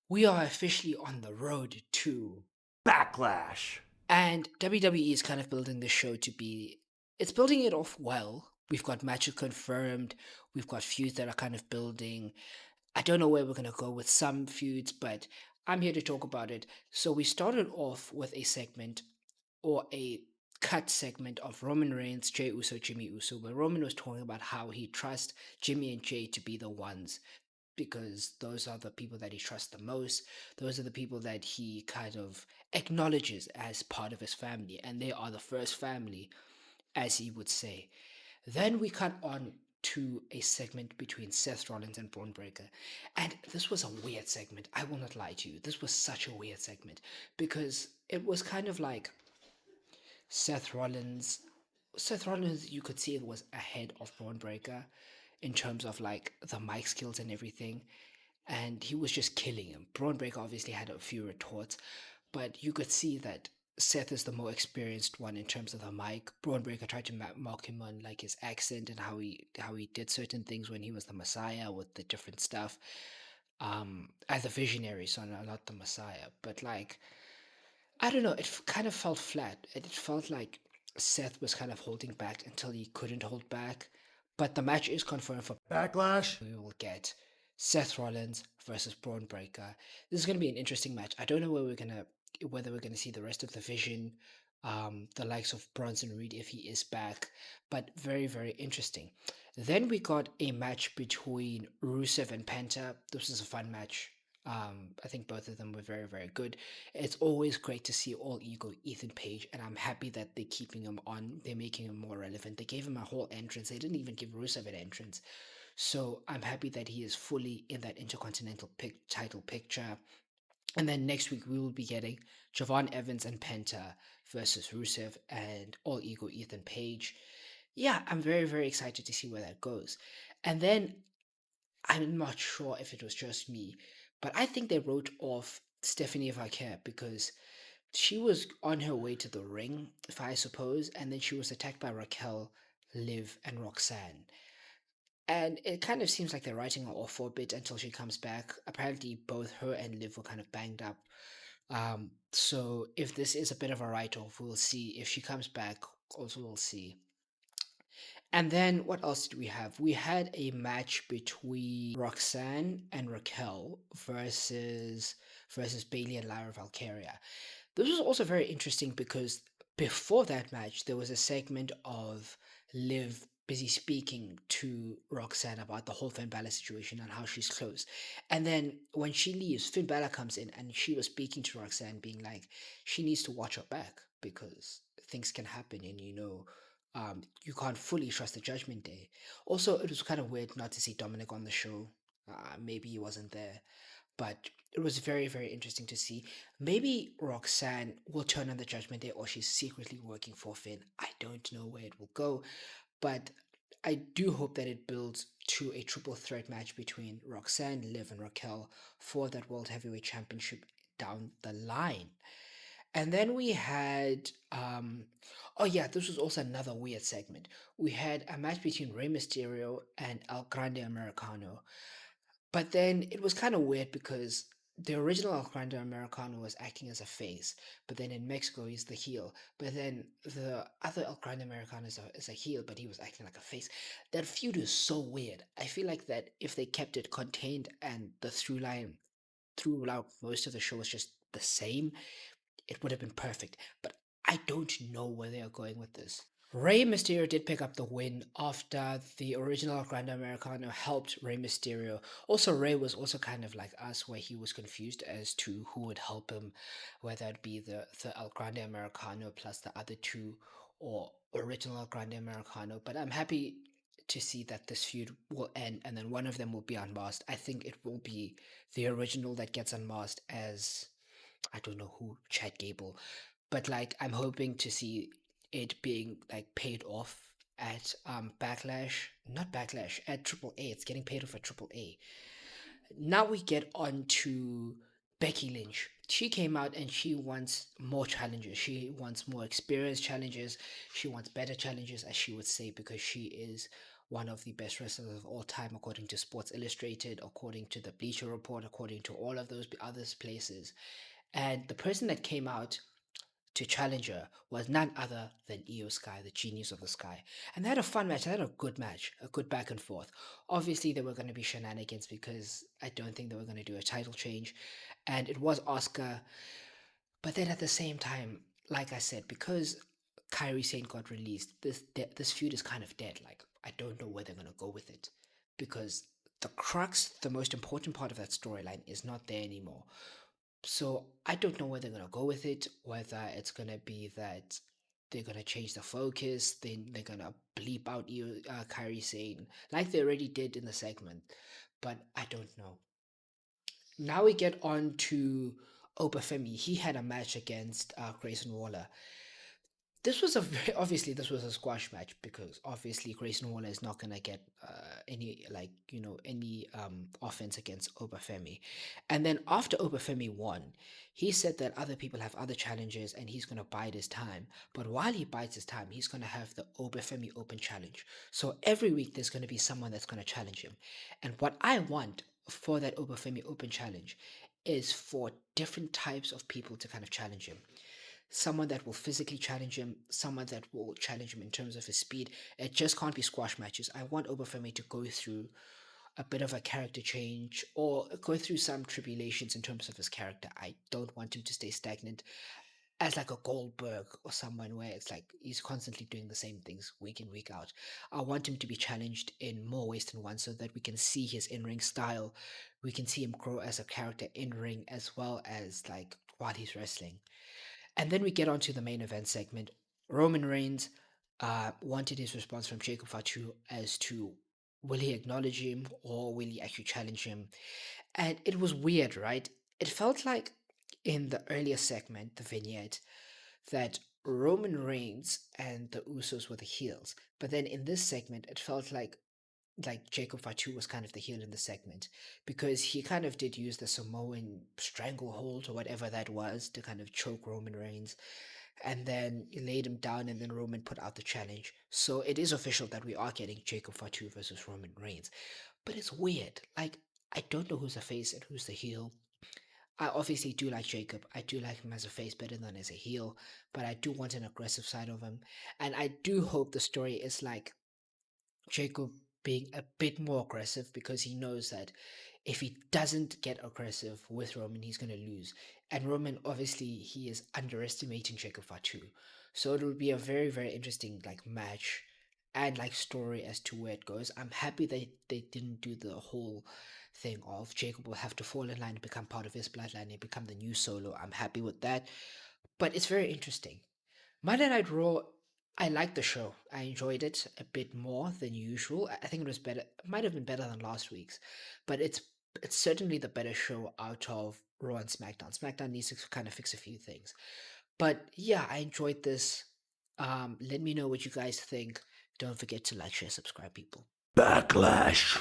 We are officially on the road to, Backlash. and WWE is kind of building the show to be, it's building it off well. We've got matches confirmed, we've got feuds that are kind of building. I don't know where we're going to go with some feuds, but I'm here to talk about it. So we started off with a segment or a cut segment of Roman Reigns, Jey Uso, Jimmy Uso, where Roman was talking about how he trusts Jimmy and Jey to be the ones because those are the people that he trusts the most. Those are the people that he kind of acknowledges as part of his family, and they are the first family, as he would say. Then we cut on to a segment between Seth Rollins and Braun Breaker. And this was a weird segment. I will not lie to you. This was such a weird segment because it was kind of like Seth Rollins. Seth Rollins, you could see it was ahead of Braun Breaker in terms of like the mic skills and everything, and he was just killing him. Braun Breaker obviously had a few retorts, but you could see that Seth is the more experienced one in terms of the mic. Braun Breaker tried to mock him on like his accent and how he did certain things when he was the Messiah with the different stuff. As a visionary, so not the Messiah, but like I don't know, it kind of felt flat. It felt like Seth was kind of holding back until he couldn't hold back. But the match is confirmed for Backlash. we will get Seth Rollins versus Braun Breaker. This is going to be an interesting match. I don't know whether we're gonna see the rest of the Vision, the likes of Bronson Reed if he is back, but very very interesting. Then we got a match between Rusev and Penta. This was a fun match. I think both of them were very very good. It's always great to see All Ego Ethan Page, and I'm happy that they're keeping him on. They're making him more relevant. They gave him a whole entrance. They didn't even give Rusev an entrance. So I'm happy that he is fully in that Intercontinental title picture. And then next week we will be getting Javon Evans and Penta versus Rusev and All Ego Ethan Page. Yeah, I'm very, very excited to see where that goes. And then I'm not sure if it was just me, but I think they wrote off Stephanie Vaquer because she was on her way to the ring, if I suppose, and then she was attacked by Raquel, Liv, and Roxanne. And it kind of seems like they're writing her off for a bit until she comes back. Apparently, both her and Liv were kind of banged up. So if this is a bit of a write-off, we'll see. If she comes back, also we'll see. And then what else did we have? We had a match between Roxanne and Raquel versus Bailey and Lyra Valkyria. This was also very interesting because before that match, there was a segment of Liv busy speaking to Roxanne about the whole Finn Balor situation and how she's close. And then when she leaves, Finn Balor comes in and she was speaking to Roxanne, being like, she needs to watch her back because things can happen and you can't fully trust the Judgment Day. Also, it was kind of weird not to see Dominic on the show. Maybe he wasn't there, but it was very, very interesting to see. Maybe Roxanne will turn on the Judgment Day or she's secretly working for Finn. I don't know where it will go, but I do hope that it builds to a triple threat match between Roxanne, Liv, and Raquel for that World Heavyweight Championship down the line. And then we had, oh yeah, this was also another weird segment. We had a match between Rey Mysterio and El Grande Americano. But then it was kind of weird because the original El Grande Americano was acting as a face, but then in Mexico he's the heel. But then the other El Grande Americano is a heel, but he was acting like a face. That feud is so weird. I feel like that if they kept it contained and the through line throughout most of the show was just the same, it would have been perfect. But I don't know where they are going with this. Rey Mysterio did pick up the win after the original Grande Americano helped Rey Mysterio. Also, Rey was also kind of like us, where he was confused as to who would help him, whether it be the El Grande Americano plus the other two, or original El Grande Americano. But I'm happy to see that this feud will end and then one of them will be unmasked. I think it will be the original that gets unmasked as I don't know who, Chad Gable. But like I'm hoping to see it being like paid off at Backlash, not Backlash, at Triple A. It's getting paid off at Triple A. Now we get on to Becky Lynch. She came out and she wants more challenges. She wants more experience challenges. She wants better challenges, as she would say, because she is one of the best wrestlers of all time, according to Sports Illustrated, according to the Bleacher Report, according to all of those other places. And the person that came out to challenge her was none other than Io Sky, the genius of the sky. And they had a fun match. They had a good match, a good back and forth. Obviously, there were going to be shenanigans because I don't think they were going to do a title change. And it was Oscar. But then at the same time, like I said, because Kyrie Sane got released, this feud is kind of dead. Like, I don't know where they're going to go with it. Because the crux, the most important part of that storyline, is not there anymore. So I don't know where they're gonna go with it. Whether it's gonna be that they're gonna change the focus, then they're gonna bleep out Kyrie saying like they already did in the segment, but I don't know. Now we get on to Obafemi. He had a match against Grayson Waller. This was a very, obviously this was a squash match because obviously Grayson Waller is not gonna get any like any offense against Obafemi, and then after Obafemi won, he said that other people have other challenges and he's gonna bide his time. But while he bides his time, he's gonna have the Obafemi Open Challenge. So every week there's gonna be someone that's gonna challenge him, and what I want for that Obafemi Open Challenge is for different types of people to kind of challenge him, someone that will physically challenge him, someone that will challenge him in terms of his speed. It just can't be squash matches. I want Obafemi to go through a bit of a character change or go through some tribulations in terms of his character. I don't want him to stay stagnant as like a Goldberg or someone where it's like he's constantly doing the same things week in, week out. I want him to be challenged in more ways than one so that we can see his in ring style. We can see him grow as a character in ring as well as like while he's wrestling. And then we get on to the main event segment. Roman Reigns wanted his response from Jacob Fatu as to will he acknowledge him or will he actually challenge him? And it was weird, right? It felt like in the earlier segment, the vignette, that Roman Reigns and the Usos were the heels. But then in this segment, it felt like Jacob Fatu was kind of the heel in the segment because he kind of did use the Samoan stranglehold or whatever that was to kind of choke Roman Reigns, and then he laid him down, and then Roman put out the challenge. So it is official that we are getting Jacob Fatu versus Roman Reigns. But it's weird. Like, I don't know who's the face and who's the heel. I obviously do like Jacob. I do like him as a face better than as a heel, but I do want an aggressive side of him. And I do hope the story is like Jacob being a bit more aggressive because he knows that if he doesn't get aggressive with Roman, he's going to lose. And Roman, obviously, he is underestimating Jacob Fatu. So it will be a very, very interesting like match and like story as to where it goes. I'm happy they didn't do the whole thing of Jacob will have to fall in line and become part of his bloodline and become the new solo. I'm happy with that. But it's very interesting. Monday Night Raw, I liked the show. I enjoyed it a bit more than usual. I think it was better. It might have been better than last week's, but it's certainly the better show out of Raw and SmackDown. SmackDown needs to kind of fix a few things, but yeah, I enjoyed this. Let me know what you guys think. Don't forget to like, share, subscribe, people. Backlash.